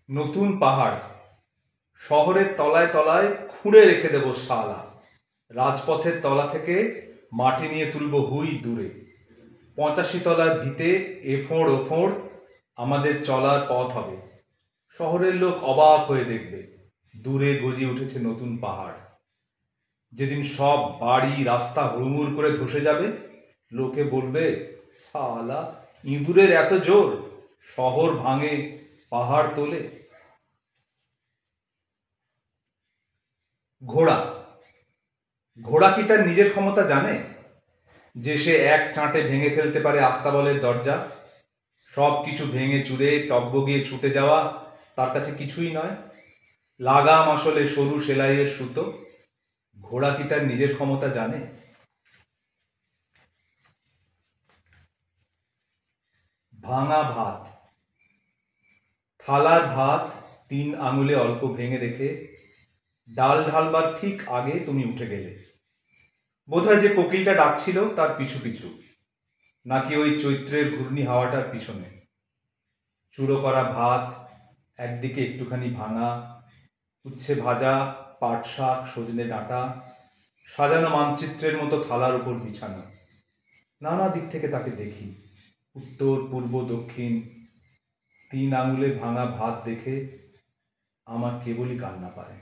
নতুন পাহাড় শহরের তলায় তলায় খুঁড়ে রেখে দেব শালা। রাজপথের তলা থেকে মাটি নিয়ে তুলব হুই দূরে। 85 তলার ভিতে এফোঁড় ওফোঁড় আমাদের চলার পথ হবে। শহরের লোক অবাক হয়ে দেখবে, দূরে গজিয়ে উঠেছে নতুন পাহাড়। যেদিন সব বাড়ি রাস্তা হুড়মুড় করে ধসে যাবে, লোকে বলবে, শালা ইঁদুরের এত জোর, শহর ভাঙে পাহাড় তোলে। ঘোড়া ঘোড়া কি তার নিজের ক্ষমতা জানে যে সে এক চাঁটে ভেঙে ফেলতে পারে আস্তাবলের দরজা? সব কিছু ভেঙে চুরে টগবগিয়ে ছুটে যাওয়া তার কাছে কিছুই নয়। লাগাম আসলে সরু সেলাইয়ের সুতো। ঘোড়া কি তার নিজের ক্ষমতা জানে? ভাঙা ভাত থালার ভাত 3 আঙুলে অল্প ভেঙে রেখে ডাল ঢালবার ঠিক আগে তুমি উঠে গেলে। বোধহয় যে কোকিলটা ডাকছিল তার পিছু পিছু, নাকি ওই চৈত্রের ঘূর্ণি হাওয়াটার পিছনে। চুড়ো করা ভাত, একদিকে একটুখানি ভাঙা, উচ্ছে ভাজা, পাট শাক, সজনে ডাঁটা, সাজানো মানচিত্রের মতো থালার উপর বিছানো। নানা দিক থেকে তাকে দেখি, উত্তর পূর্ব দক্ষিণ। 3 আঙুলে ভাঙা ভাত দেখে আমার কেবলই কান্না পায়।